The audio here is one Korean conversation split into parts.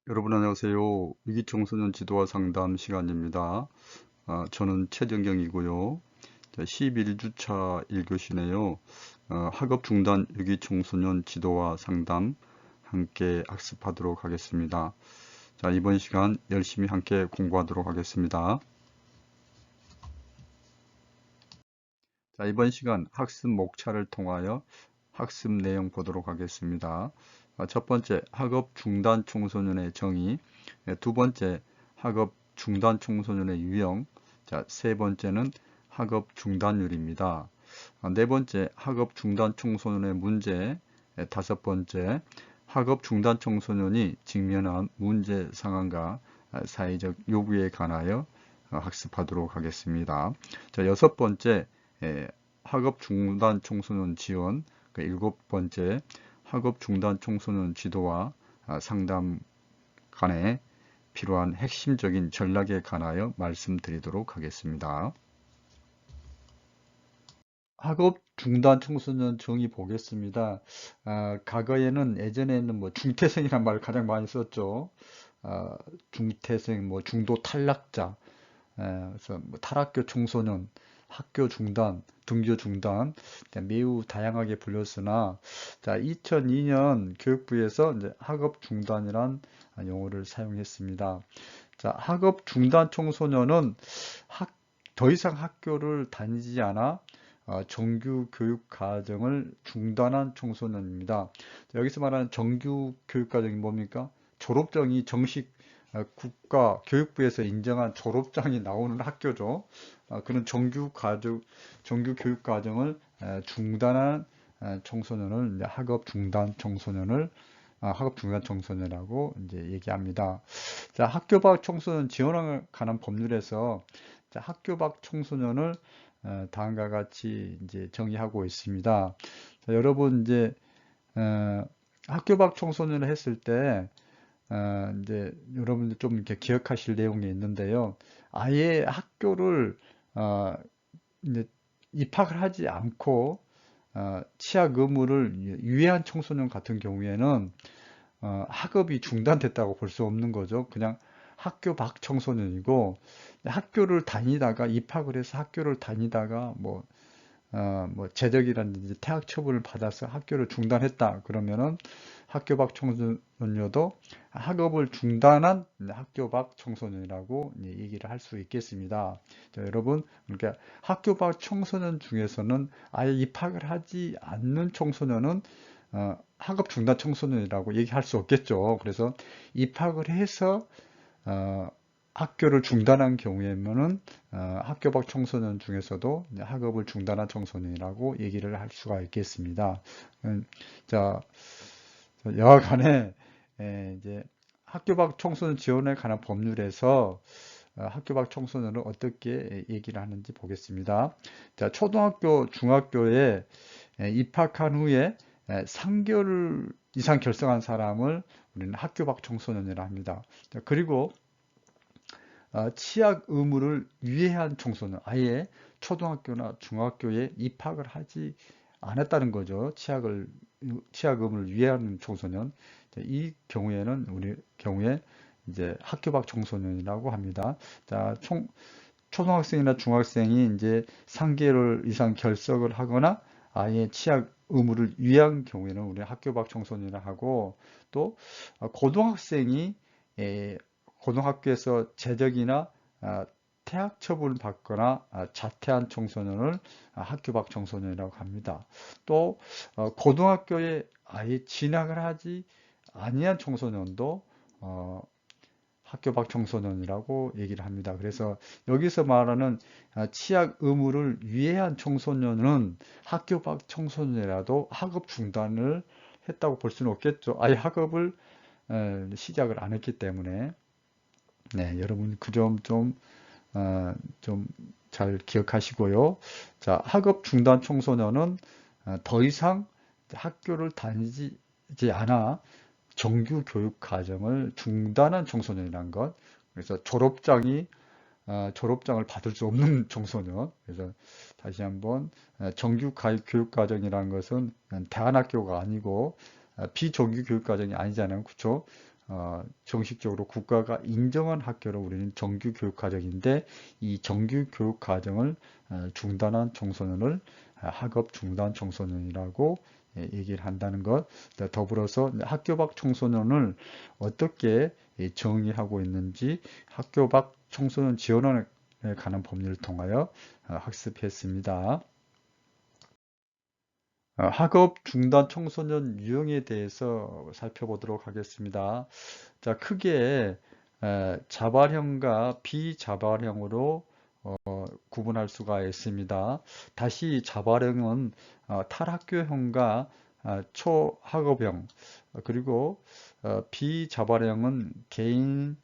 여러분 안녕하세요. 위기청소년 지도와 상담 시간입니다. 저는 최정경이고요. 11주차 1교시네요. 학업 중단 위기청소년 지도와 상담 함께 학습하도록 하겠습니다. 자, 이번 시간 열심히 함께 공부하도록 하겠습니다. 자, 이번 시간 학습 목차를 통하여 학습 내용 보도록 하겠습니다. 첫 번째, 학업 중단 청소년의 정의. 두 번째, 학업 중단 청소년의 유형. 자, 세 번째는 학업 중단율입니다. 네 번째, 학업 중단 청소년의 문제. 다섯 번째, 학업 중단 청소년이 직면한 문제 상황과 사회적 요구에 관하여 학습하도록 하겠습니다. 자, 여섯 번째, 학업 중단 청소년 지원. 일곱 번째, 학업 중단 청소년 지도와 상담 간에 필요한 핵심적인 전략에 관하여 말씀드리도록 하겠습니다. 학업 중단 청소년 정의 보겠습니다. 과거에는 예전에는 뭐 중퇴생이란 말을 가장 많이 썼죠. 중퇴생, 뭐 중도 탈락자, 그래서 뭐 탈학교 청소년, 학교 중단, 등교 중단 매우 다양하게 불렸으나 자 2002년 교육부에서 이제 학업 중단이란 용어를 사용했습니다. 자 학업 중단 청소년은 더 이상 학교를 다니지 않아 정규 교육 과정을 중단한 청소년입니다. 여기서 말하는 정규 교육 과정이 뭡니까? 졸업장이 정식 국가 교육부에서 인정한 졸업장이 나오는 학교죠. 그런 정규 교육 과정을 중단한 청소년을 학업 중단 청소년을 학업 중단 청소년이라고 이제 얘기합니다. 자, 학교 밖 청소년 지원에 관한 법률에서 자, 학교 밖 청소년을 다음과 같이 이제 정의하고 있습니다. 자, 여러분 이제 학교 밖 청소년을 했을 때 이제 여러분들 좀 이렇게 기억하실 내용이 있는데요. 아예 학교를 이제 입학을 하지 않고 취학 의무를 유예한 청소년 같은 경우에는 학업이 중단됐다고 볼 수 없는 거죠. 그냥 학교 밖 청소년이고 학교를 다니다가 입학을 해서 학교를 다니다가 뭐 재적이라든지 퇴학 처분을 받아서 학교를 중단했다. 그러면은 학교 밖 청소년여도 학업을 중단한 학교 밖 청소년이라고 얘기를 할 수 있겠습니다. 자, 여러분, 그러니까 학교 밖 청소년 중에서는 아예 입학을 하지 않는 청소년은 학업 중단 청소년이라고 얘기할 수 없겠죠. 그래서 입학을 해서 어, 학교를 중단한 경우에는 학교 밖 청소년 중에서도 학업을 중단한 청소년이라고 얘기를 할 수가 있겠습니다. 자, 여하간에 이제 학교 밖 청소년 지원에 관한 법률에서 학교 밖 청소년을 어떻게 얘기를 하는지 보겠습니다. 자, 초등학교, 중학교에 입학한 후에 3개월 이상 결성한 사람을 우리는 학교 밖 청소년이라 합니다. 자, 그리고 취약 의무를 위배한 청소년, 아예 초등학교나 중학교에 입학을 하지 않았다는 거죠. 취약 의무를 위배하는 청소년. 이 경우에는 우리 경우에 이제 학교 밖 청소년이라고 합니다. 자, 초등학생이나 중학생이 이제 3개월 이상 결석을 하거나 아예 취약 의무를 위한 경우에는 우리 학교 밖 청소년이라 하고 또 고등학생이 고등학교에서 재적이나 퇴학 처분을 받거나 자퇴한 청소년을 학교 밖 청소년이라고 합니다. 또 고등학교에 아예 진학을 하지 아니한 청소년도 학교 밖 청소년이라고 얘기를 합니다. 그래서 여기서 말하는 취약 의무를 위배한 청소년은 학교 밖 청소년이라도 학업 중단을 했다고 볼 수는 없겠죠. 아예 학업을 시작을 안 했기 때문에 네, 여러분 그 점 좀 잘 기억하시고요. 자, 학업 중단 청소년은 더 이상 학교를 다니지 않아 정규 교육 과정을 중단한 청소년이란 것. 그래서 졸업장을 받을 수 없는 청소년. 그래서 다시 한번 정규 교육 과정이라는 것은 대안학교가 아니고 비정규 교육 과정이 아니잖아요. 그렇죠? 정식적으로 국가가 인정한 학교를 우리는 정규교육과정인데 이 정규교육과정을 중단한 청소년을 학업 중단 청소년이라고 얘기를 한다는 것. 더불어서 학교 밖 청소년을 어떻게 정의하고 있는지 학교 밖 청소년 지원원에 관한 법률을 통하여 학습했습니다. 학업 중단 청소년 유형에 대해서 살펴보도록 하겠습니다. 자, 크게 자발형과 비자발형으로 구분할 수가 있습니다. 다시 자발형은 탈학교형과 초학업형, 그리고 비자발형은 개인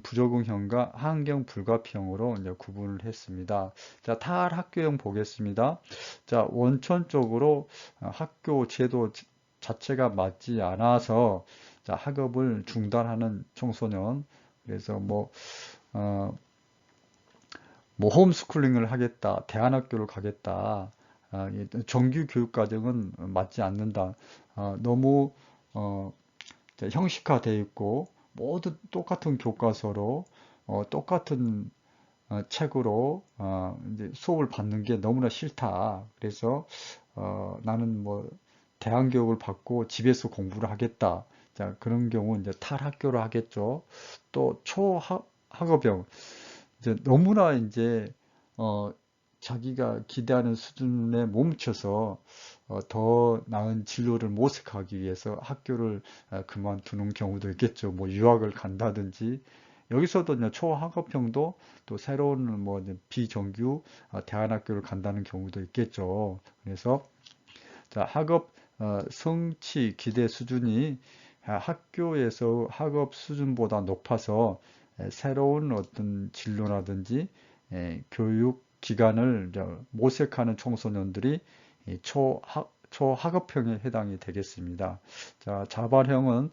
부적응형과 환경 불가피형으로 이제 구분을 했습니다. 자, 탈학교형 보겠습니다. 자, 원천적으로 학교 제도 자체가 맞지 않아서 자, 학업을 중단하는 청소년. 그래서 어, 뭐 홈스쿨링을 하겠다, 대안학교를 가겠다, 정규 교육 과정은 맞지 않는다. 너무 형식화되어 있고 모두 똑같은 교과서로 똑같은 책으로 이제 수업을 받는 게 너무나 싫다. 그래서 나는 뭐 대안 교육을 받고 집에서 공부를 하겠다. 자, 그런 경우 이제 탈학교를 하겠죠. 또 초학업형 이제 너무나 이제 어, 자기가 기대하는 수준에 멈춰서 더 나은 진로를 모색하기 위해서 학교를 그만두는 경우도 있겠죠. 뭐 유학을 간다든지 여기서도 이제 초학업형도 또 새로운 뭐 이제 비정규 대안학교를 간다는 경우도 있겠죠. 그래서 자, 학업 성취 기대 수준이 학교에서 학업 수준보다 높아서 새로운 어떤 진로라든지 교육 기관을 모색하는 청소년들이 초학업형에 해당이 되겠습니다. 자, 자발형은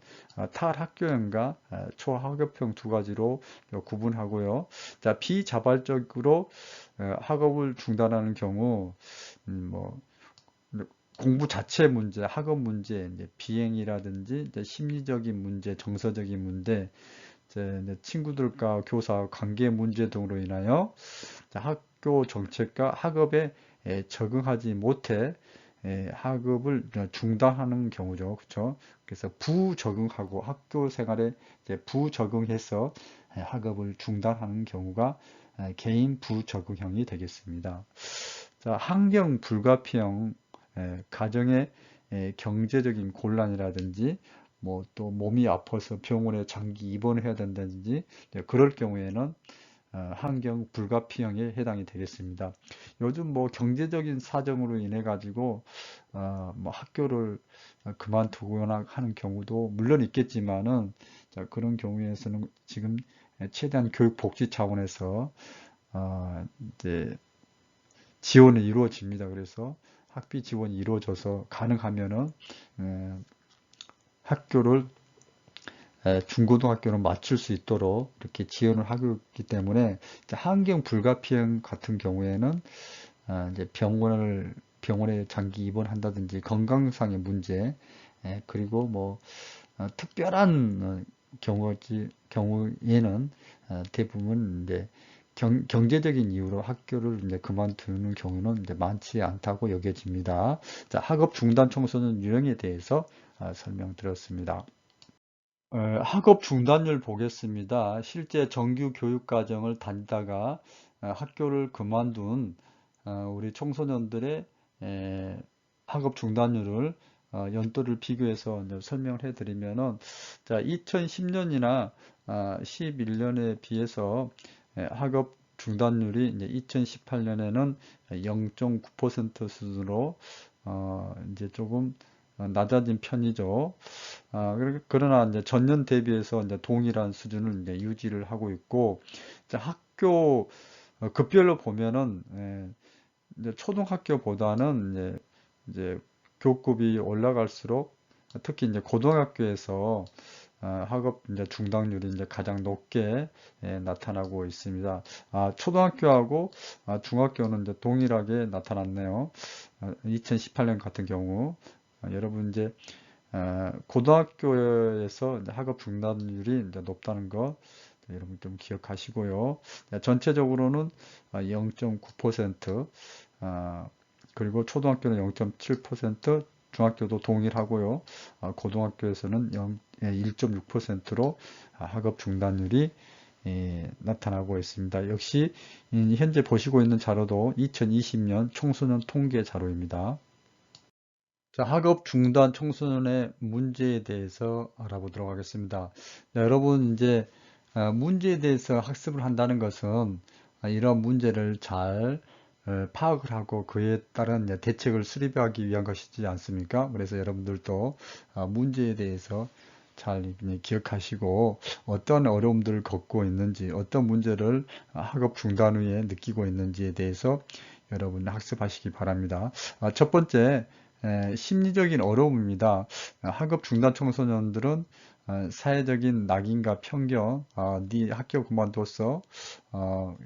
탈학교형과 초학업형 두 가지로 구분하고요. 자, 비자발적으로 학업을 중단하는 경우 뭐 공부 자체 문제, 학업 문제, 이제 비행이라든지 이제 심리적인 문제, 정서적인 문제, 이제 친구들과 교사 관계 문제 등으로 인하여 학교 정책과 학업에 적응하지 못해 학업을 중단하는 경우죠. 그렇죠? 그래서 부적응하고 학교 생활에 이제 부적응해서 학업을 중단하는 경우가 개인 부적응형이 되겠습니다. 자, 환경 불가피형, 가정의 경제적인 곤란이라든지 뭐 또 몸이 아파서 병원에 장기 입원해야 된다든지 그럴 경우에는 환경 불가피형에 해당이 되겠습니다. 요즘 뭐 경제적인 사정으로 인해 가지고 뭐 학교를 그만두거나 하는 경우도 물론 있겠지만은 자, 그런 경우에서는 지금 최대한 교육 복지 차원에서 이제 지원이 이루어집니다. 그래서 학비 지원이 이루어져서 가능하면은 학교를 중고등학교는 맞출 수 있도록 이렇게 지원을 하고 있기 때문에 환경 불가피형 같은 경우에는 이제 병원에 장기 입원한다든지 건강상의 문제 그리고 뭐 특별한 경우에는 대부분 이제 경제적인 이유로 학교를 이제 그만두는 경우는 이제 많지 않다고 여겨집니다. 자, 학업 중단 청소년 유형에 대해서 설명드렸습니다. 학업 중단율 보겠습니다. 실제 정규 교육 과정을 다니다가 학교를 그만둔 우리 청소년들의 학업 중단율을 연도를 비교해서 이제 설명을 해드리면은 자 2010년이나 11년에 비해서 학업 중단율이 이제 2018년에는 0.9% 수준으로 이제 조금 낮아진 편이죠. 그러나 이제 전년 대비해서 이제 동일한 수준을 이제 유지를 하고 있고, 이제 학교 급별로 보면은 이제 초등학교보다는 이제 교급이 올라갈수록 특히 이제 고등학교에서 학업 이제 중단율이 이제 가장 높게 나타나고 있습니다. 초등학교하고 중학교는 이제 동일하게 나타났네요. 2018년 같은 경우 여러분 이제 고등학교에서 이제 학업 중단율이 이제 높다는 거 여러분 좀 기억하시고요. 전체적으로는 0.9%, 그리고 초등학교는 0.7%, 중학교도 동일하고요. 고등학교에서는 1.6%로 학업 중단율이 나타나고 있습니다. 역시 현재 보시고 있는 자료도 2020년 청소년 통계 자료입니다. 자, 학업 중단 청소년의 문제에 대해서 알아보도록 하겠습니다. 네, 여러분 이제 문제에 대해서 학습을 한다는 것은 이런 문제를 잘 파악을 하고 그에 따른 이제 대책을 수립하기 위한 것이지 않습니까? 그래서 여러분들도 문제에 대해서 잘 기억하시고 어떤 어려움들을 겪고 있는지, 어떤 문제를 학업 중단 후에 느끼고 있는지에 대해서 여러분 학습하시기 바랍니다. 첫 번째, 심리적인 어려움입니다. 학업 중단 청소년들은 사회적인 낙인과 편견, 네 학교 그만뒀어,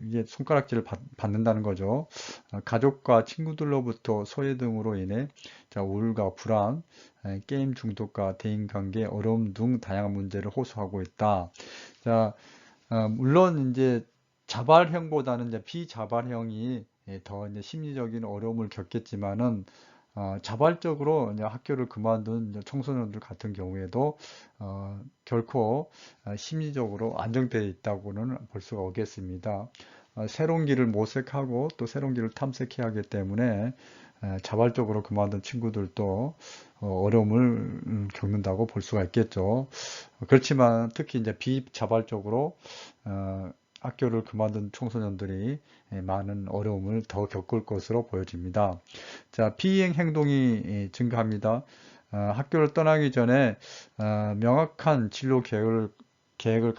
이게 손가락질을 받는다는 거죠. 가족과 친구들로부터 소외 등으로 인해 자, 우울과 불안, 게임 중독과 대인관계 어려움 등 다양한 문제를 호소하고 있다. 자, 물론 이제 자발형보다는 이제 비자발형이 더 이제 심리적인 어려움을 겪겠지만은 자발적으로 이제 학교를 그만둔 이제 청소년들 같은 경우에도 결코 심리적으로 안정되어 있다고는 볼 수가 없겠습니다. 새로운 길을 모색하고 또 새로운 길을 탐색해야 하기 때문에 자발적으로 그만둔 친구들도 어려움을 겪는다고 볼 수가 있겠죠. 그렇지만 특히 이제 비자발적으로 학교를 그만둔 청소년들이 많은 어려움을 더 겪을 것으로 보여집니다. 자, 피이행 행동이 증가합니다. 학교를 떠나기 전에 명확한 진로 계획을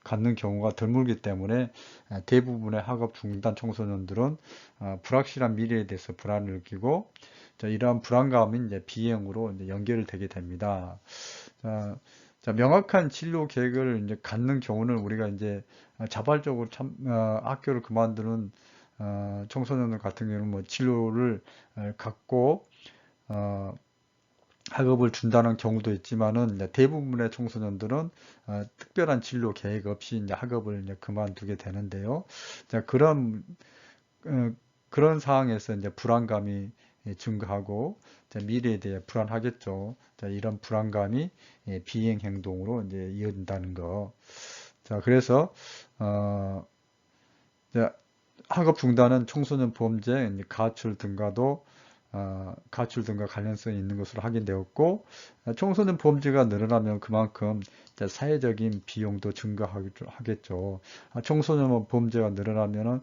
갖는 경우가 드물기 때문에 대부분의 학업 중단 청소년들은 불확실한 미래에 대해서 불안을 느끼고 자, 이러한 불안감이 이제 비행으로 이제 연결되게 됩니다. 자, 자, 명확한 진로 계획을 이제 갖는 경우는 우리가 이제 자발적으로 학교를 그만두는 청소년들 같은 경우는 뭐 진로를 갖고 어, 학업을 준다는 경우도 있지만은 이제 대부분의 청소년들은 특별한 진로 계획 없이 이제 학업을 이제 그만두게 되는데요. 자, 어, 그런 상황에서 이제 불안감이 증가하고 자, 미래에 대해 불안하겠죠. 자, 이런 불안감이 비행 행동으로 이제 이어진다는 거. 자, 그래서 어, 자, 학업 중단은 청소년 범죄, 이제 가출 등과 관련성이 있는 것으로 확인되었고, 청소년 범죄가 늘어나면 그만큼 이제 사회적인 비용도 증가하겠죠. 청소년 범죄가 늘어나면은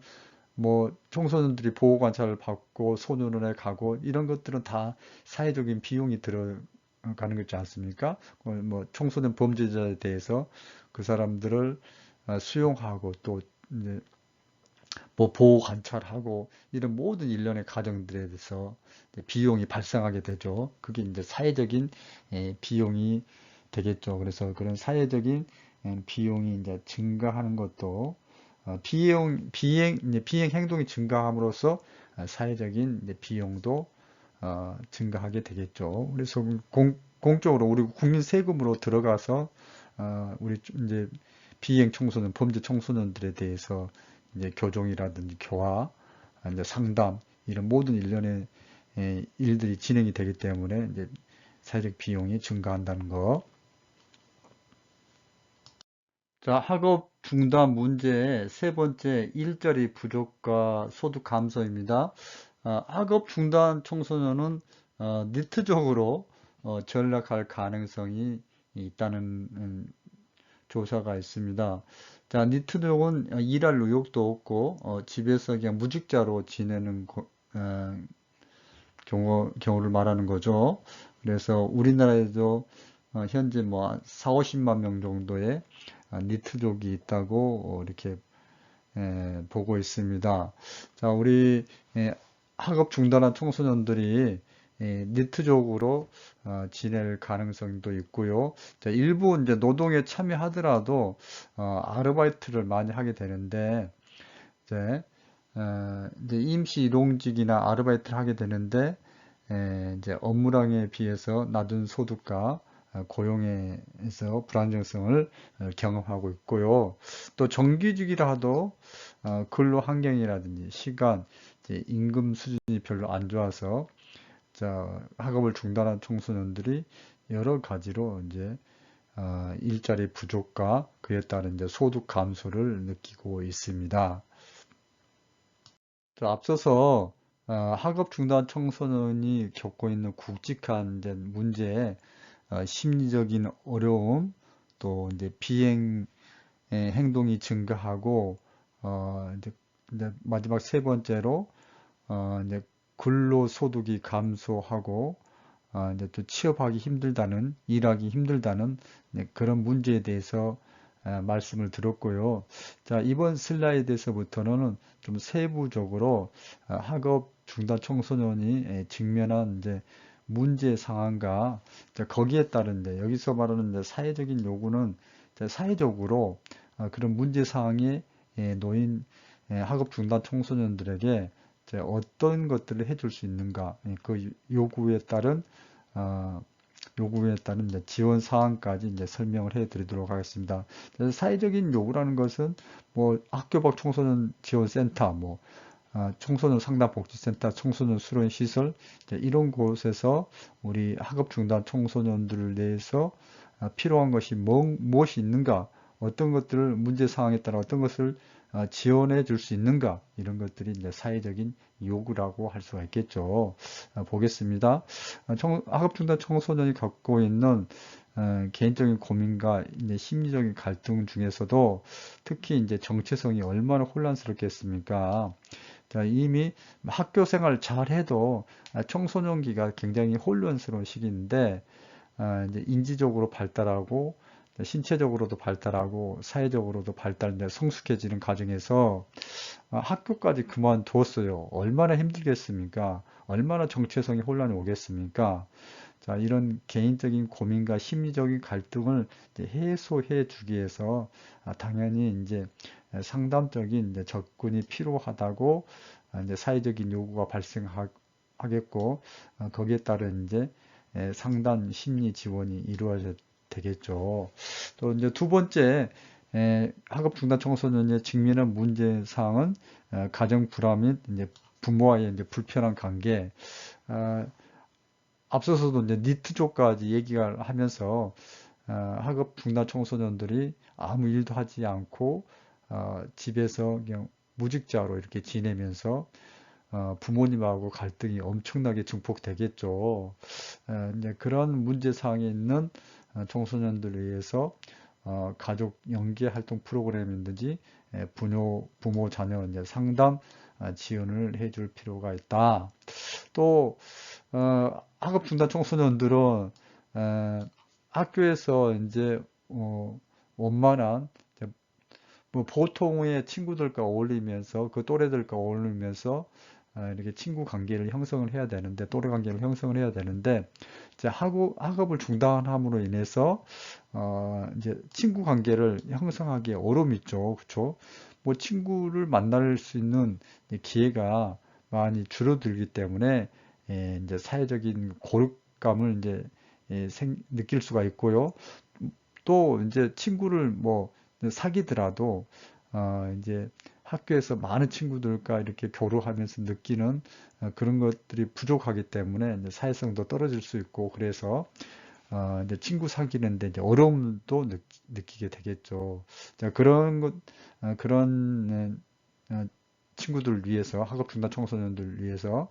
뭐 청소년들이 보호 관찰을 받고 소년원에 가고 이런 것들은 다 사회적인 비용이 들어가는 거지 않습니까? 뭐 청소년 범죄자에 대해서 그 사람들을 수용하고 또 이제 뭐 보호 관찰하고 이런 모든 일련의 과정들에 대해서 비용이 발생하게 되죠. 그게 이제 사회적인 비용이 되겠죠. 그래서 그런 사회적인 비용이 이제 증가하는 것도 비행 행동이 증가함으로써 사회적인 이제 비용도 증가하게 되겠죠. 그래서 공적으로 우리 국민 세금으로 들어가서 우리 이제 비행 청소년, 범죄 청소년들에 대해서 이제 교정이라든지 교화, 이제 상담 이런 모든 일련의 일들이 진행이 되기 때문에 이제 사회적 비용이 증가한다는 거. 자, 학업 중단 문제의 세 번째, 일자리 부족과 소득 감소입니다. 학업 중단 청소년은 니트적으로 전락할 가능성이 있다는 조사가 있습니다. 자, 니트족은 일할 의욕도 없고 집에서 그냥 무직자로 지내는 경우를 말하는 거죠. 그래서 우리나라에도 현재 뭐 4, 50만 명 정도의 니트족이 있다고 이렇게 보고 있습니다. 자, 우리 학업 중단한 청소년들이 니트족으로 지낼 가능성도 있고요. 자, 일부 이제 노동에 참여하더라도 아르바이트를 많이 하게 되는데 이제 임시 일용직이나 아르바이트를 하게 되는데 이제 업무량에 비해서 낮은 소득과 고용에서 불안정성을 경험하고 있고요. 또 정규직이라 하도 근로 환경이라든지 시간, 이제 임금 수준이 별로 안 좋아서 학업을 중단한 청소년들이 여러 가지로 이제 일자리 부족과 그에 따른 이제 소득 감소를 느끼고 있습니다. 앞서서 학업 중단 청소년이 겪고 있는 굵직한 이제 문제, 심리적인 어려움, 또 이제 비행 행동이 증가하고, 이제 마지막 세 번째로 이제 근로소득이 감소하고, 이제 또 취업하기 힘들다는, 일하기 힘들다는 그런 문제에 대해서 말씀을 들었고요. 자, 이번 슬라이드에서부터는 좀 세부적으로 학업 중단 청소년이 직면한 이제 문제 상황과 거기에 따른 여기서 말하는 사회적인 요구는 사회적으로 그런 문제 상황에 놓인 학업 중단 청소년들에게 어떤 것들을 해줄 수 있는가, 그 요구에 따른 어, 이제 지원 사항까지 이제 설명을 해 드리도록 하겠습니다. 사회적인 요구라는 것은 뭐 학교 밖 청소년 지원센터, 뭐 청소년 상담복지센터, 청소년 수련 시설 이런 곳에서 우리 학업 중단 청소년들을 내에서 필요한 것이 무엇이 있는가, 어떤 것들을 문제 상황에 따라 어떤 것을 지원해 줄 수 있는가, 이런 것들이 이제 사회적인 요구라고 할 수가 있겠죠. 보겠습니다. 학업 중단 청소년이 겪고 있는 개인적인 고민과 이제 심리적인 갈등 중에서도 특히 이제 정체성이 얼마나 혼란스럽겠습니까? 자, 이미 학교 생활 잘 해도 청소년기가 굉장히 혼란스러운 시기인데, 이제 인지적으로 발달하고, 신체적으로도 발달하고, 사회적으로도 이제 성숙해지는 과정에서 학교까지 그만두었어요. 얼마나 힘들겠습니까? 얼마나 정체성이 혼란이 오겠습니까? 자, 이런 개인적인 고민과 심리적인 갈등을 이제 해소해 주기 위해서 당연히 이제 상담적인 이제 접근이 필요하다고 이제 사회적인 요구가 발생하겠고 거기에 따른 이제 상담 심리 지원이 이루어져야 되겠죠. 또 이제 두 번째 학업 중단 청소년의 직면한 문제 사항은 가정 불화 및 이제 부모와의 이제 불편한 관계. 앞서서도 이제 니트족까지 얘기를 하면서 학업 중단 청소년들이 아무 일도 하지 않고 집에서 그냥 무직자로 이렇게 지내면서 부모님하고 갈등이 엄청나게 증폭되겠죠. 이제 그런 문제 사항에 있는 청소년들을 위해서 가족 연계 활동 프로그램이든지 부모 자녀 이제 상담 지원을 해줄 필요가 있다. 또 학업 중단 청소년들은 학교에서 이제 원만한 뭐 보통의 친구들과 어울리면서 그 또래들과 어울리면서 이렇게 친구 관계를 형성을 해야 되는데 또래 관계를 형성을 해야 되는데 이제 학업을 중단함으로 인해서 이제 친구 관계를 형성하기에 어려움이 있죠, 그렇죠? 뭐 친구를 만날 수 있는 기회가 많이 줄어들기 때문에 이제 사회적인 고립감을 이제 느낄 수가 있고요. 또 이제 친구를 뭐 사귀더라도 이제 학교에서 많은 친구들과 이렇게 교류하면서 느끼는 그런 것들이 부족하기 때문에 이제 사회성도 떨어질 수 있고 그래서 이제 친구 사귀는데 이제 어려움도 느끼게 되겠죠. 자, 그런 것 그런 친구들을 위해서 학업 중단 청소년들을 위해서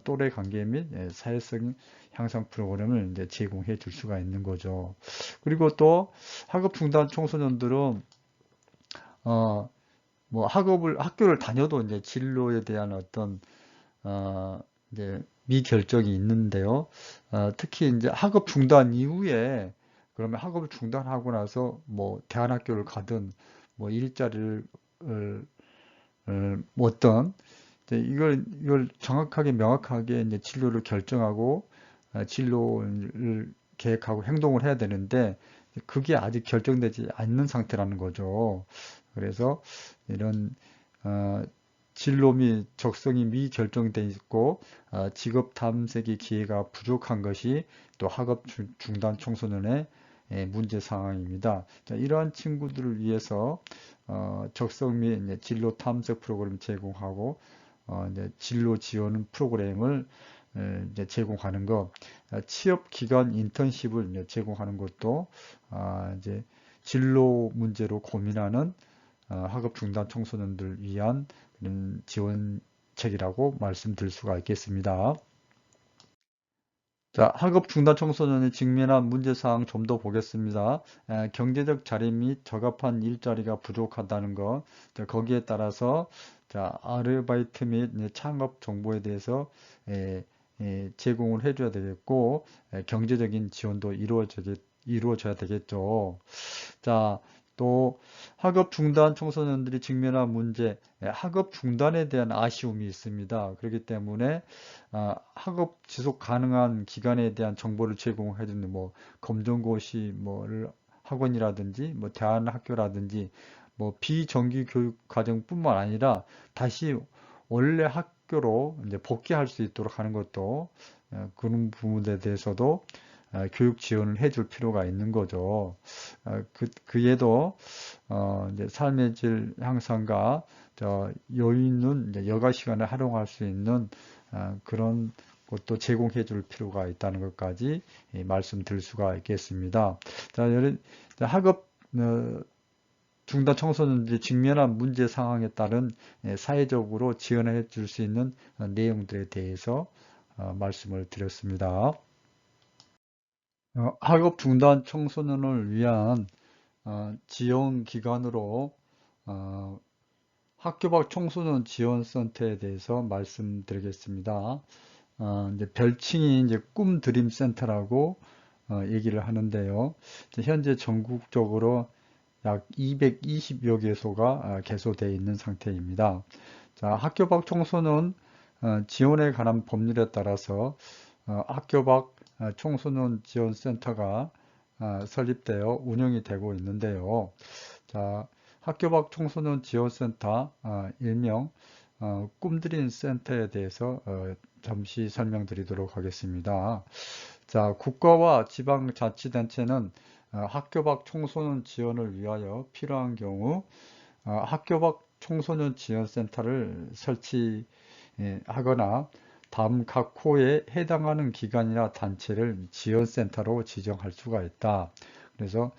또래 관계 및 사회성 향상 프로그램을 이제 제공해 줄 수가 있는 거죠. 그리고 또 학업 중단 청소년들은 어, 뭐 학교를 다녀도 이제 진로에 대한 어떤 이제 미결정이 있는데요. 특히 이제 학업 중단 이후에 그러면 학업을 중단하고 나서 뭐 대안학교를 가든 뭐 일자리를 뭐 어떤 이제 이걸 정확하게 명확하게 이제 진로를 결정하고 진로를 계획하고 행동을 해야 되는데 그게 아직 결정되지 않는 상태라는 거죠. 그래서 이런 어, 진로 및 적성이 미결정돼 있고 직업 탐색의 기회가 부족한 것이 또 학업 중단 청소년의 문제 상황입니다. 자, 이러한 친구들을 위해서 적성 및 이제 진로 탐색 프로그램 제공하고 이제 진로 지원 프로그램을 이제 제공하는 것, 취업 기간 인턴십을 이제 제공하는 것도 이제 진로 문제로 고민하는 학업 중단 청소년들 위한 그런 지원책이라고 말씀드릴 수가 있겠습니다. 자, 학업 중단 청소년이 직면한 문제사항 좀 더 보겠습니다. 경제적 자리 및 적합한 일자리가 부족하다는 것, 자, 거기에 따라서 자, 아르바이트 및 창업 정보에 대해서 제공을 해줘야 되겠고, 경제적인 지원도 이루어져야 되겠죠. 자, 또 학업 중단 청소년들이 직면한 문제, 학업 중단에 대한 아쉬움이 있습니다. 그렇기 때문에 학업 지속 가능한 기간에 대한 정보를 제공해 주는 뭐 검정고시 뭐를 학원이라든지 뭐 대안학교라든지 뭐 비정규 교육 과정뿐만 아니라 다시 원래 학교로 이제 복귀할 수 있도록 하는 것도 그런 부분에 대해서도 교육 지원을 해줄 필요가 있는 거죠. 그에도 이제 삶의 질 향상과 여유 있는 이제 여가 시간을 활용할 수 있는 그런 것도 제공해 줄 필요가 있다는 것까지 말씀드릴 수가 있겠습니다. 자, 학업 중단 청소년들이 직면한 문제 상황에 따른 사회적으로 지원해 줄 수 있는 내용들에 대해서 말씀을 드렸습니다. 학업 중단 청소년을 위한 지원 기관으로 학교 밖 청소년 지원센터에 대해서 말씀드리겠습니다. 이제 별칭이 이제 꿈드림 센터라고 얘기를 하는데요. 현재 전국적으로 약 220여 개소가 개소되어 있는 상태입니다. 자, 학교 밖 청소년 지원에 관한 법률에 따라서 학교 밖 청소년 지원센터가 설립되어 운영이 되고 있는데요. 자, 학교 밖 청소년 지원센터 일명 꿈드림 센터에 대해서 잠시 설명드리도록 하겠습니다. 자, 국가와 지방자치단체는 학교 밖 청소년 지원을 위하여 필요한 경우 학교 밖 청소년 지원센터를 설치하거나 다음 각 호에 해당하는 기관이나 단체를 지원센터로 지정할 수가 있다. 그래서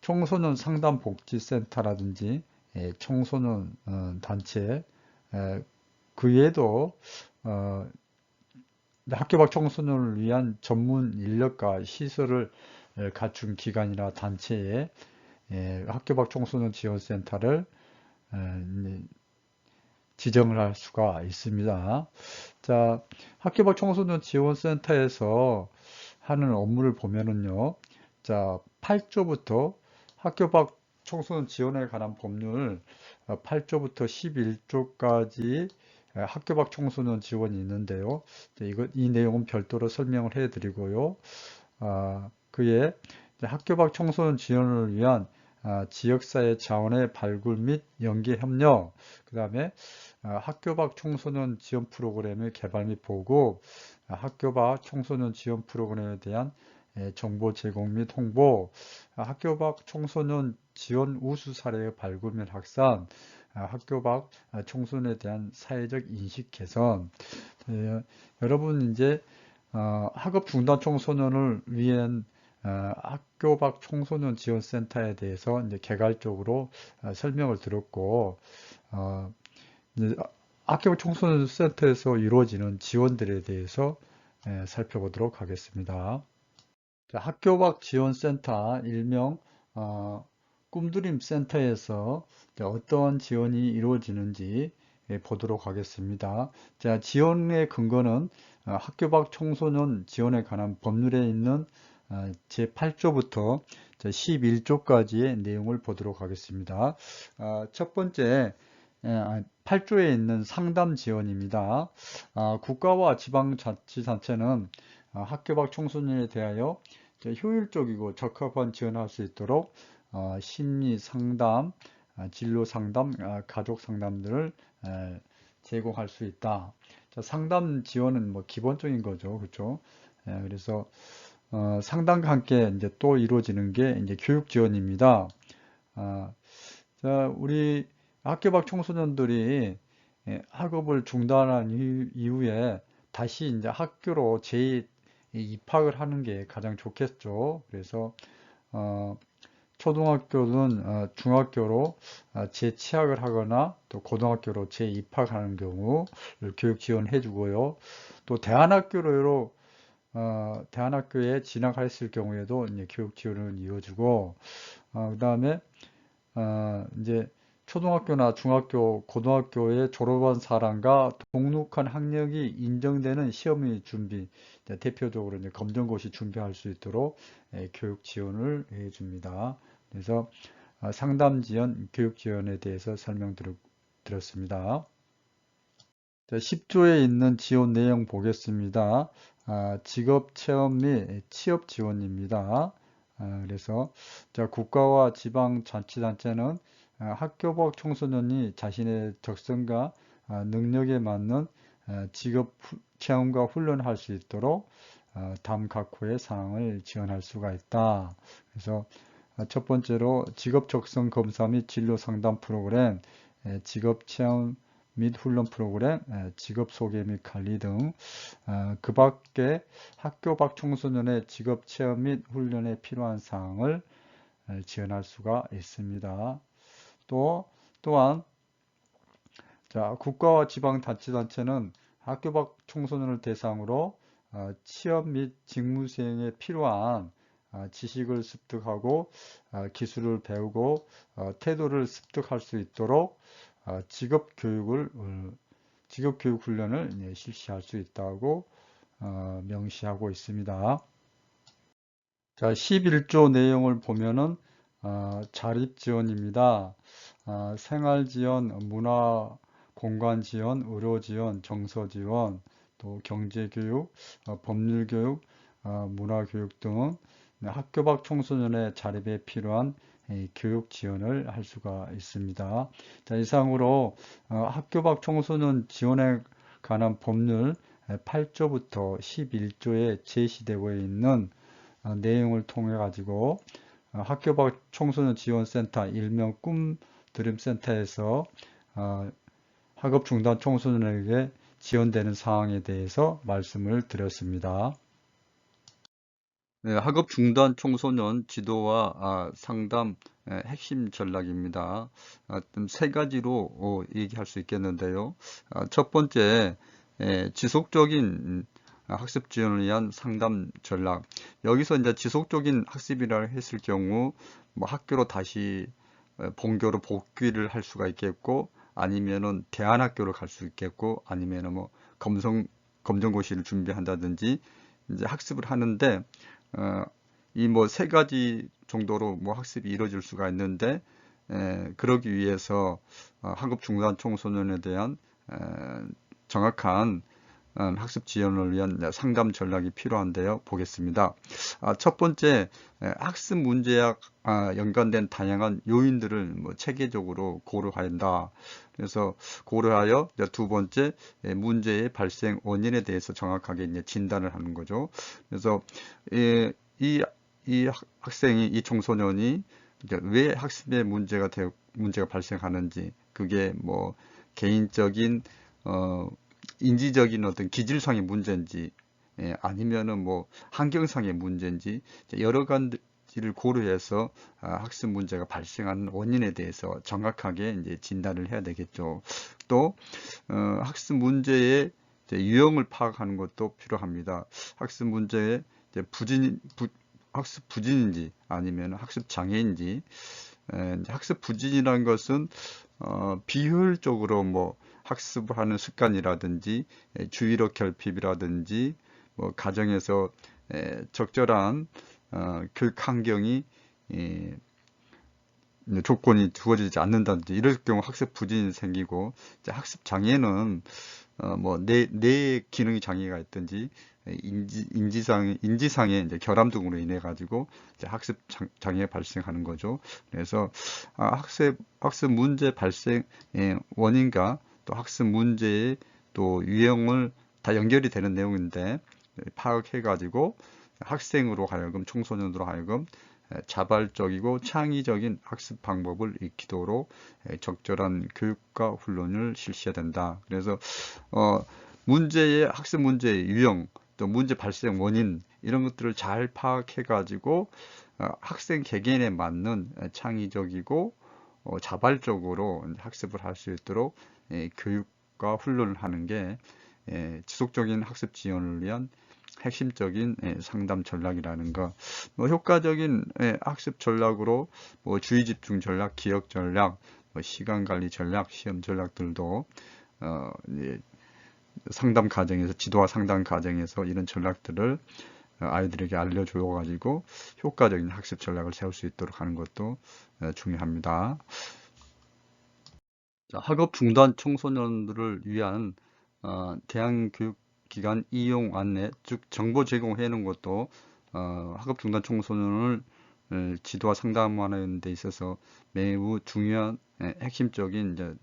청소년 상담복지센터라든지 청소년 단체 그 외에도 학교 밖 청소년을 위한 전문 인력과 시설을 갖춘 기관이나 단체에 학교 밖 청소년 지원센터를 지정을 할 수가 있습니다. 자, 학교 밖 청소년 지원센터에서 하는 업무를 보면은요. 자, 8조부터 학교 밖 청소년 지원에 관한 법률 8조부터 11조까지 학교 밖 청소년 지원이 있는데요. 이 내용은 별도로 설명을 해 드리고요. 그에 학교 밖 청소년 지원을 위한 지역사회 자원의 발굴 및 연계 협력, 그 다음에 학교 밖 청소년 지원 프로그램의 개발 및 보급, 학교 밖 청소년 지원 프로그램에 대한 정보 제공 및 홍보, 학교 밖 청소년 지원 우수 사례의 발굴 및 확산, 학교 밖 청소년에 대한 사회적 인식 개선. 여러분 이제 학업 중단 청소년을 위한 학교 밖 청소년 지원센터에 대해서 이제 개괄적으로 설명을 들었고 이제 학교 밖 청소년 센터에서 이루어지는 지원들에 대해서 살펴보도록 하겠습니다. 자, 학교 밖 지원센터 일명 꿈드림 센터에서 어떤 지원이 이루어지는지 보도록 하겠습니다. 자, 지원의 근거는 학교 밖 청소년 지원에 관한 법률에 있는 제8조부터 제11조까지의 내용을 보도록 하겠습니다. 첫 번째 8조에 있는 상담 지원입니다. 국가와 지방자치단체는 학교 밖 청소년에 대하여 효율적이고 적합한 지원할 수 있도록 심리 상담, 진로 상담, 가족 상담들을 제공할 수 있다. 자, 상담 지원은 뭐 기본적인 거죠, 그렇죠? 그래서 상담과 함께 이제 또 이루어지는 게 이제 교육 지원입니다. 아, 자, 우리 학교 밖 청소년들이 학업을 중단한 이후에 다시 이제 학교로 재입학을 하는 게 가장 좋겠죠. 그래서 어, 초등학교는 중학교로 재취학을 하거나 또 고등학교로 재입학하는 경우를 교육 지원해 주고요. 또 대안학교에 진학했을 경우에도 이제 교육 지원을 이어주고, 그다음에 이제 초등학교나 중학교, 고등학교에 졸업한 사람과 동록한 학력이 인정되는 시험의 준비, 이제 대표적으로 이제 검정고시 준비할 수 있도록 교육 지원을 해줍니다. 그래서 상담 지원, 교육 지원에 대해서 설명드렸습니다. 10조에 있는 지원 내용 보겠습니다. 직업 체험 및 취업 지원입니다. 그래서 국가와 지방 자치단체는 학교 밖 청소년이 자신의 적성과 능력에 맞는 직업 체험과 훈련을 할 수 있도록 다음 각호의 사항을 지원할 수가 있다. 그래서 첫 번째로 직업 적성 검사 및 진로 상담 프로그램, 직업 체험 및 훈련 프로그램, 직업 소개 및 관리 등 그 밖에 학교 밖 청소년의 직업 체험 및 훈련에 필요한 사항을 지원할 수가 있습니다. 또한 국가와 지방자치단체는 학교 밖 청소년을 대상으로 취업 및 직무 수행에 필요한 지식을 습득하고 기술을 배우고 태도를 습득할 수 있도록 직업교육 훈련을 실시할 수 있다고 명시하고 있습니다. 자, 11조 내용을 보면은 자립지원입니다. 생활지원, 문화, 공간지원, 의료지원, 정서지원, 또 경제교육, 법률교육, 문화교육 등 학교 밖 청소년의 자립에 필요한 교육 지원을 할 수가 있습니다. 자, 이상으로 학교 밖 청소년 지원에 관한 법률 8조부터 11조에 제시되고 있는 내용을 통해 가지고 학교 밖 청소년 지원센터 일명 꿈드림센터에서 학업 중단 청소년에게 지원되는 사항에 대해서 말씀을 드렸습니다. 네, 학업 중단 청소년 지도와 상담 핵심 전략입니다. 세 가지로 얘기할 수 있겠는데요. 첫 번째, 지속적인 학습 지원을 위한 상담 전략. 여기서 이제 지속적인 학습이라 했을 경우 뭐 학교로 다시 본교로 복귀를 할 수가 있겠고, 아니면은 대안학교로 갈 수 있겠고, 아니면은 뭐 검정고시를 준비한다든지 이제 학습을 하는데 이 뭐 세 가지 정도로 뭐 학습이 이루어질 수가 있는데 그러기 위해서 학업 중단 청소년에 대한 정확한 학습 지원을 위한 상담 전략이 필요한데요. 보겠습니다. 첫 번째, 학습 문제와 연관된 다양한 요인들을 뭐 체계적으로 고려한다. 그래서 고려하여 두 번째, 문제의 발생 원인에 대해서 정확하게 이제 진단을 하는 거죠. 그래서 이 학생이, 이 청소년이 왜 학습에 문제가 발생하는지, 그게 뭐 개인적인 인지적인 어떤 기질상의 문제인지 아니면은 뭐 환경상의 문제인지 여러 가지를 고려해서 학습 문제가 발생하는 원인에 대해서 정확하게 이제 진단을 해야 되겠죠. 또 학습 문제의 유형을 파악하는 것도 필요합니다. 학습 문제의 학습 부진인지 아니면 학습 장애인지. 학습 부진이라는 것은 비효율적으로 뭐 학습을 하는 습관이라든지 주의력 결핍이라든지 뭐 가정에서 적절한 교육 환경이 이제 조건이 주어지지 않는다든지 이럴 경우 학습 부진이 생기고, 이제 학습 장애는 뭐 뇌 기능이 장애가 있든지 인지상의 이제 결함 등으로 인해 가지고 이제 학습 장애가 발생하는 거죠. 그래서 학습 문제 발생의 원인과 또 학습 문제의 또 유형을 다 연결이 되는 내용인데, 파악해 가지고 학생으로 하여금, 청소년으로 하여금 자발적이고 창의적인 학습 방법을 익히도록 적절한 교육과 훈련을 실시해야 된다. 그래서 학습 문제의 유형, 또 문제 발생 원인, 이런 것들을 잘 파악해 가지고 학생 개개인에 맞는 창의적이고 자발적으로 학습을 할 수 있도록 교육과 훈련을 하는 게 지속적인 학습 지원을 위한 핵심적인 상담 전략이라는 거. 뭐 효과적인 학습 전략으로 뭐 주의 집중 전략, 기억 전략, 뭐 시간 관리 전략, 시험 전략들도 이제 상담 과정에서, 지도와 상담 과정에서 이런 전략들을 아이들에게 알려줘 가지고 효과적인 학습 전략을 세울 수 있도록 하는 것도 중요합니다. 자, 학업 중단 청소년들을 위한 대안교육기관 이용 안내, 즉 정보 제공해 놓은 것도 학업 중단 청소년을 지도와 상담하는 데 있어서 매우 중요한 핵심적인 이제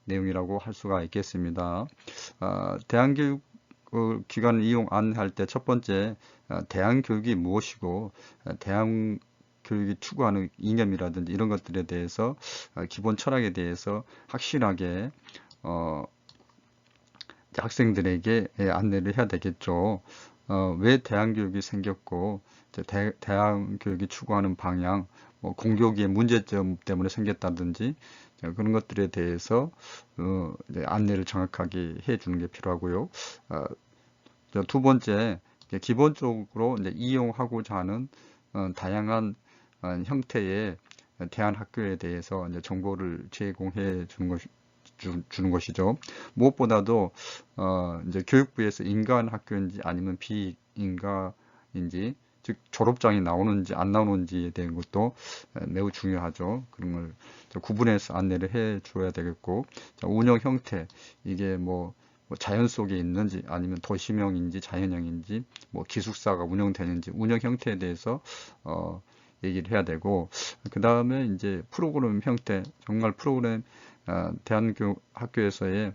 내용이라고 할 수가 있겠습니다. 대안교육 기관을 이용 안내할 때 첫 번째, 대안교육이 무엇이고 대안교육이 추구하는 이념이라든지 이런 것들에 대해서, 기본 철학에 대해서 확실하게 학생들에게 안내를 해야 되겠죠. 왜 대안교육이 생겼고, 대안교육이 추구하는 방향, 뭐 공교기의 문제점 때문에 생겼다든지 그런 것들에 대해서 안내를 정확하게 해주는 게 필요하고요. 두 번째, 기본적으로 이제 이용하고자 하는 다양한 형태의 대안학교에 대해서 이제 정보를 제공해 주는 것이죠. 무엇보다도 이제 교육부에서 인간 학교인지 아니면 비인가인지, 즉 졸업장이 나오는지 안 나오는지에 대한 것도 매우 중요하죠. 그런 걸 구분해서 안내를 해 줘야 되겠고, 운영 형태, 이게 뭐 자연 속에 있는지 아니면 도시명인지 자연형인지, 뭐 기숙사가 운영되는지 운영 형태에 대해서 얘기를 해야 되고, 그 다음에 이제 프로그램 형태, 정말 프로그램, 대한학교에서의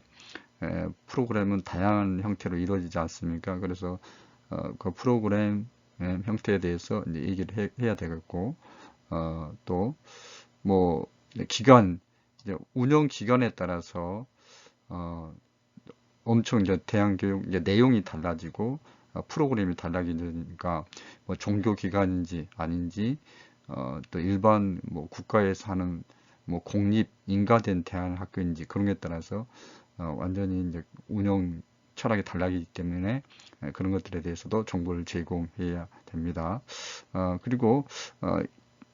프로그램은 다양한 형태로 이루어지지 않습니까? 그래서 그 프로그램 형태에 대해서 이제 얘기를 해야 되겠고, 또 뭐 기간, 이제 운영 기간에 따라서 엄청 이제 대안교육 이제 내용이 달라지고 프로그램이 달라지니까, 뭐 종교 기관인지 아닌지, 또 일반 뭐 국가에서 하는 뭐 공립 인가된 대안학교인지 그런 게 따라서 완전히 이제 운영 철학이 달라지기 때문에 그런 것들에 대해서도 정보를 제공해야 됩니다. 그리고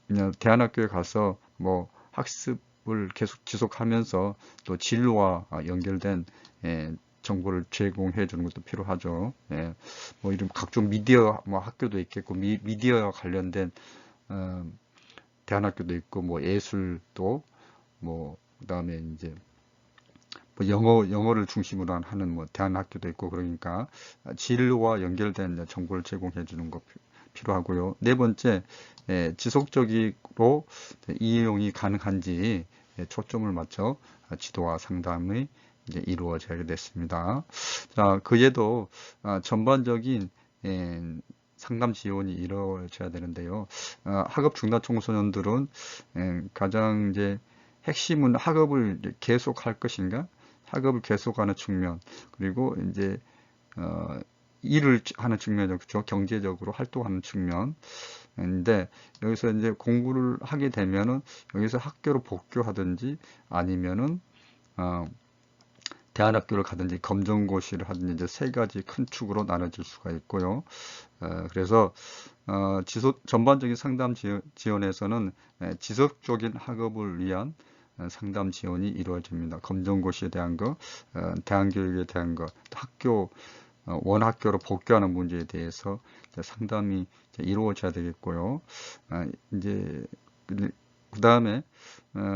그냥 대안학교에 가서 뭐 학습을 계속 지속하면서 또 진로와 연결된 정보를 제공해 주는 것도 필요하죠. 뭐 이런 각종 미디어, 뭐 학교도 있겠고, 미디어와 관련된 대안학교도 있고, 뭐 예술도, 뭐 그다음에 이제 뭐 영어를 중심으로 하는 뭐 대안학교도 있고, 그러니까 진로와 연결된 정보를 제공해 주는 거 필요하고요. 네 번째, 지속적으로 이용이 가능한지 초점을 맞춰 지도와 상담이 이제 이루어져야 됐습니다. 자, 그에도 전반적인 상담 지원이 이루어져야 되는데요. 학업 중단 청소년들은 가장 이제 핵심은 학업을 이제 계속할 것인가, 학업을 계속하는 측면, 그리고 이제 일을 하는 측면이죠. 그렇죠? 경제적으로 활동하는 측면인데, 여기서 이제 공부를 하게 되면은 여기서 학교로 복교하든지 아니면은 대안학교를 가든지 검정고시를 하든지, 이제 세 가지 큰 축으로 나눠질 수가 있고요. 그래서 전반적인 상담 지원에서는 지속적인 학업을 위한 상담 지원이 이루어집니다. 검정고시에 대한 거, 대안교육에 대한 거, 학교 원학교로 복귀하는 문제에 대해서 상담이 이루어져야 되겠고요. 이제 그 다음에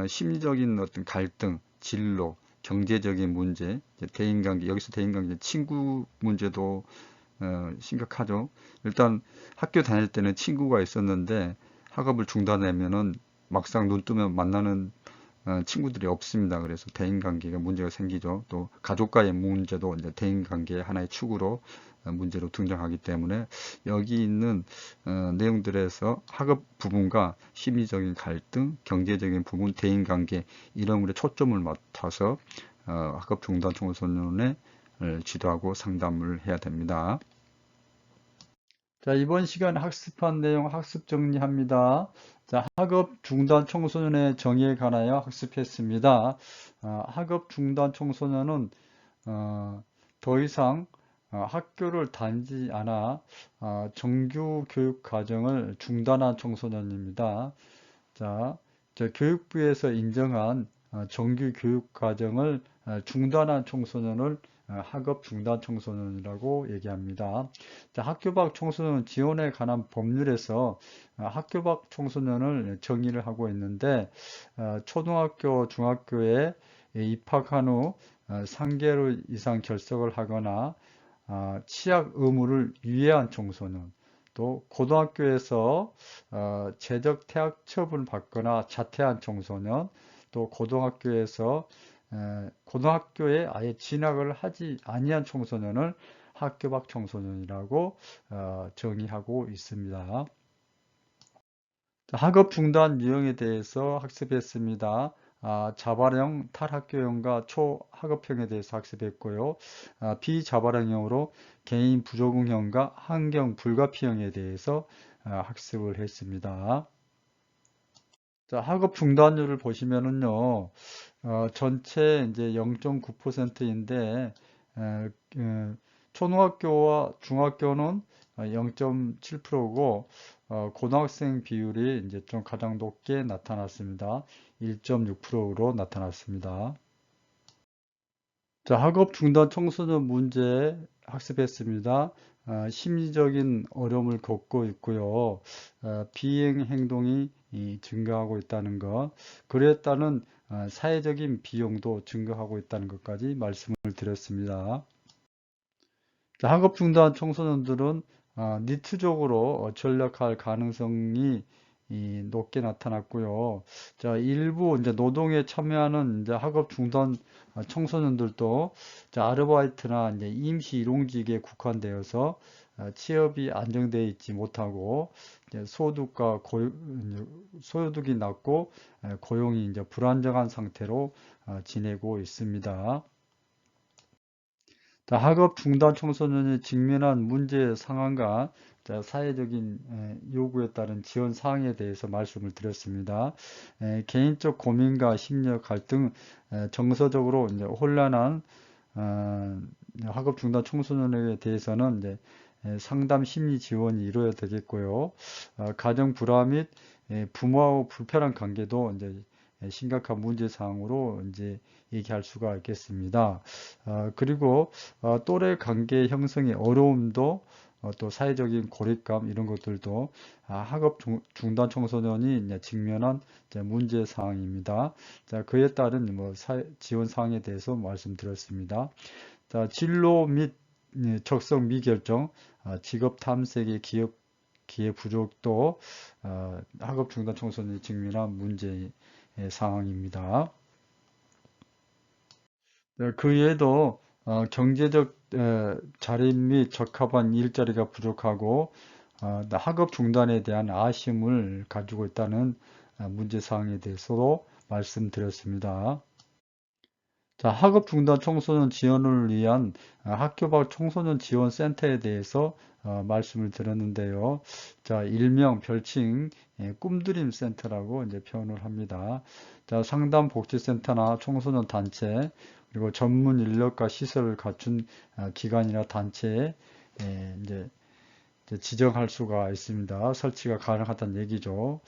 심리적인 어떤 갈등, 진로, 경제적인 문제, 대인관계, 여기서 대인관계, 친구 문제도 심각하죠. 일단 학교 다닐 때는 친구가 있었는데 학업을 중단하면은 막상 눈 뜨면 만나는 친구들이 없습니다. 그래서 대인관계가 문제가 생기죠. 또 가족과의 문제도 이제 대인관계의 하나의 축으로 문제로 등장하기 때문에 여기 있는 내용들에서 학업 부분과 심리적인 갈등, 경제적인 부분, 대인관계 이런 것에 초점을 맞춰서 학업 중단 청소년에 지도하고 상담을 해야 됩니다. 자, 이번 시간 학습한 내용 학습 정리합니다. 자, 학업 중단 청소년의 정의에 관하여 학습했습니다. 학업 중단 청소년은 더 이상 학교를 다니지 않아 정규 교육 과정을 중단한 청소년입니다. 자, 교육부에서 인정한 정규 교육 과정을 중단한 청소년을 학업 중단 청소년이라고 얘기합니다. 자, 학교 밖 청소년 지원에 관한 법률에서 학교 밖 청소년을 정의를 하고 있는데 초등학교, 중학교에 입학한 후 3개월 이상 결석을 하거나 치약 의무를 위해한 청소년, 또 고등학교에서 재적 퇴학 처분을 받거나 자퇴한 청소년, 또 고등학교에서 고등학교에 아예 진학을 하지 아니한 청소년을 학교 밖 청소년이라고 정의하고 있습니다. 학업 중단 유형에 대해서 학습했습니다. 자발형, 탈학교형과 초학업형에 대해서 학습했고요. 비자발형으로 개인 부적응형과 환경 불가피형에 대해서 학습을 했습니다. 자, 학업 중단율을 보시면은요, 전체 이제 0.9%인데, 초등학교와 중학교는 0.7%고, 고등학생 비율이 이제 좀 가장 높게 나타났습니다. 1.6%로 나타났습니다. 자, 학업 중단 청소년 문제 학습했습니다. 심리적인 어려움을 겪고 있고요. 비행 행동이 증가하고 있다는 것, 그에 따른 사회적인 비용도 증가하고 있다는 것까지 말씀을 드렸습니다. 자, 학업 중단 청소년들은 니트적으로 전락할 가능성이 높게 나타났고요. 자, 일부 이제 노동에 참여하는 이제 학업 중단 청소년들도 자, 아르바이트나 이제 임시 일용직에 국한되어서 취업이 안정되어 있지 못하고 이제 소득이 낮고 고용이 이제 불안정한 상태로 지내고 있습니다. 자, 학업 중단 청소년이 직면한 문제 상황과 사회적인 요구에 따른 지원 사항에 대해서 말씀을 드렸습니다. 개인적 고민과 심리적 갈등, 정서적으로 이제 혼란한 학업 중단 청소년에 대해서는 이제 상담 심리 지원이 이루어야 되겠고요. 가정 불화 및 부모하고 불편한 관계도 이제 심각한 문제 사항으로 이제 얘기할 수가 있겠습니다. 그리고 또래 관계 형성의 어려움도 또 사회적인 고립감 이런 것들도 학업 중단 청소년이 이제 직면한 이제 문제 사항입니다. 자, 그에 따른 뭐 지원 사항에 대해서 말씀드렸습니다. 자, 진로 및 적성 미결정, 직업 탐색의 기회 부족도 학업 중단 청소년이 직면한 문제 상황입니다. 네, 그 외에도 경제적 자립 및 적합한 일자리가 부족하고 학업 중단에 대한 아쉬움을 가지고 있다는 문제사항에 대해서도 말씀드렸습니다. 자, 학업 중단 청소년 지원을 위한 학교 밖 청소년 지원 센터에 대해서 말씀을 드렸는데요. 자, 일명 별칭 꿈드림 센터라고 이제 표현을 합니다. 자, 상담 복지센터나 청소년 단체 그리고 전문 인력과 시설을 갖춘 기관이나 단체에 이제 지정할 수가 있습니다. 설치가 가능하다는 얘기죠.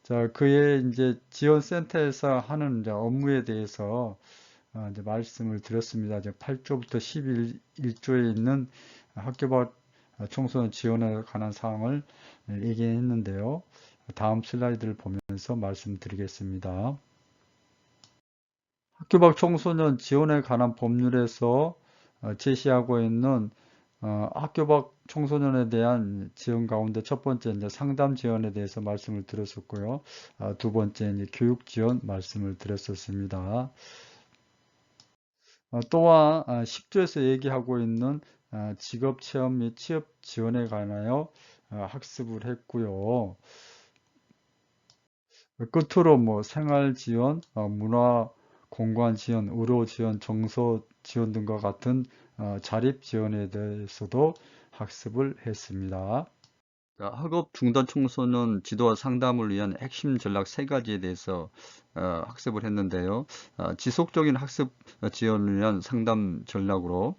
자, 그의 이제 지원센터에서 하는 이제 업무에 대해서 이제 말씀을 드렸습니다. 이제 8조부터 11조에 있는 학교 밖 청소년 지원에 관한 사항을 얘기했는데요. 다음 슬라이드를 보면서 말씀드리겠습니다. 학교 밖 청소년 지원에 관한 법률에서 제시하고 있는 학교 밖 청소년에 대한 지원 가운데 첫 번째 이제 상담 지원에 대해서 말씀을 드렸었고요. 두 번째 이제 교육 지원 말씀을 드렸었습니다. 또한 10조에서 얘기하고 있는 직업 체험 및 취업 지원에 관하여 학습을 했고요. 끝으로 뭐 생활 지원, 문화 공간 지원, 의료 지원, 정서 지원 등과 같은 자립 지원에 대해서도 학습을 했습니다. 자, 학업 중단 청소년 지도와 상담을 위한 핵심 전략 세 가지에 대해서 학습을 했는데요. 지속적인 학습 지원을 위한 상담 전략으로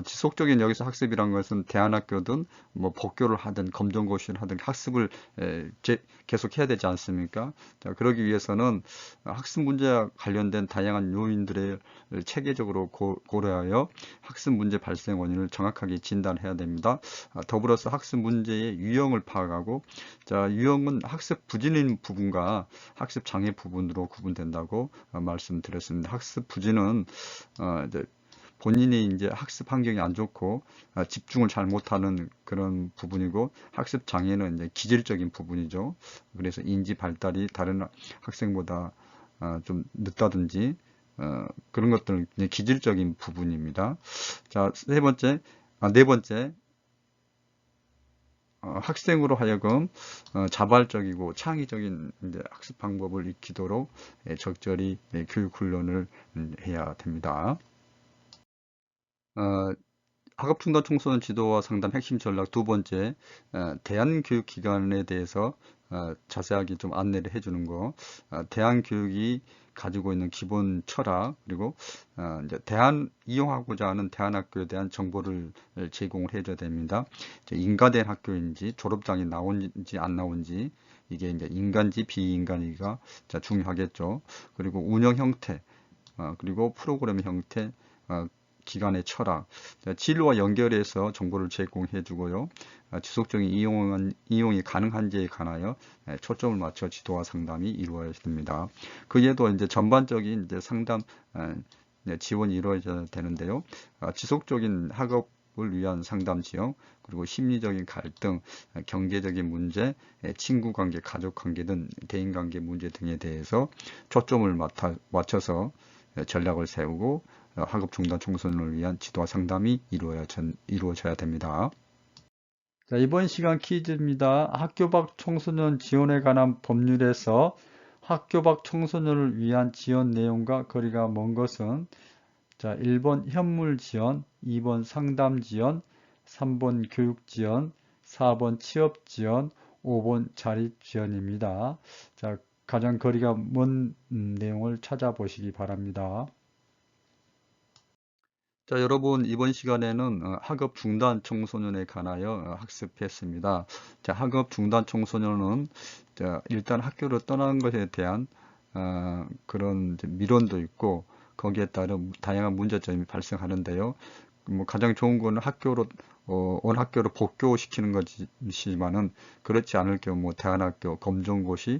지속적인 여기서 학습이란 것은 대안학교든 뭐 복교를 하든 검정고시를 하든 학습을 계속 해야 되지 않습니까? 자, 그러기 위해서는 학습 문제와 관련된 다양한 요인들을 체계적으로 고려하여 학습 문제 발생 원인을 정확하게 진단해야 됩니다. 더불어서 학습 문제의 유형을 파악하고, 자, 유형은 학습 부진인 부분과 학습 장애 부분으로 구분된다고 말씀드렸습니다. 학습 부진은 이제 본인이 이제 학습 환경이 안 좋고 집중을 잘 못하는 그런 부분이고, 학습 장애는 이제 기질적인 부분이죠. 그래서 인지 발달이 다른 학생보다 좀 늦다든지 그런 것들은 기질적인 부분입니다. 자, 네 번째, 학생으로 하여금 자발적이고 창의적인 이제 학습 방법을 익히도록 적절히 교육 훈련을 해야 됩니다. 어, 학업중단 청소년 지도와 상담 핵심 전략 두 번째, 대한교육기관에 대해서 자세하게 좀 안내를 해주는 거. 대한교육이 가지고 있는 기본 철학, 그리고 이제 이용하고자 하는 대한학교에 대한 정보를 제공을 해줘야 됩니다. 인가된 학교인지, 졸업장이 나온지 안 나온지, 이게 이제 인간지 비인간이가 중요하겠죠. 그리고 운영 형태, 그리고 프로그램 형태, 기관의 철학, 진로와 연결해서 정보를 제공해 주고요. 지속적인 이용이 가능한지에 관하여 초점을 맞춰 지도와 상담이 이루어져야 됩니다. 그 외에도 이제 전반적인 이제 상담 지원이 이루어져야 되는데요. 지속적인 학업을 위한 상담 지원, 그리고 심리적인 갈등, 경제적인 문제, 친구 관계, 가족 관계 등 대인 관계 문제 등에 대해서 초점을 맞춰서 전략을 세우고 학업 중단 청소년을 위한 지도와 상담이 이루어져야 됩니다. 자, 이번 시간 퀴즈입니다. 학교 밖 청소년 지원에 관한 법률에서 학교 밖 청소년을 위한 지원 내용과 거리가 먼 것은, 자, 1번 현물 지원, 2번 상담 지원, 3번 교육 지원, 4번 취업 지원, 5번 자립 지원입니다. 자, 가장 거리가 먼 내용을 찾아보시기 바랍니다. 자, 여러분, 이번 시간에는 학업 중단 청소년에 관하여 학습했습니다. 자, 학업 중단 청소년은 일단 학교를 떠나는 것에 대한 그런 미련도 있고, 거기에 따른 다양한 문제점이 발생하는데요. 뭐 가장 좋은 거는 온 학교로 복교시키는 것이지만은, 그렇지 않을 경우 뭐 대안학교, 검정고시,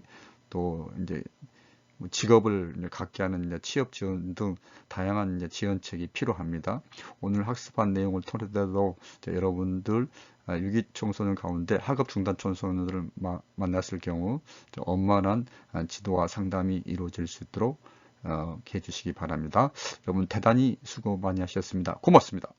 또 이제 직업을 갖게 하는 취업 지원 등 다양한 지원책이 필요합니다. 오늘 학습한 내용을 통해서도 여러분들 유기 청소년 가운데 학업 중단 청소년들을 만났을 경우 원만한 지도와 상담이 이루어질 수 있도록 해주시기 바랍니다. 여러분 대단히 수고 많이 하셨습니다. 고맙습니다.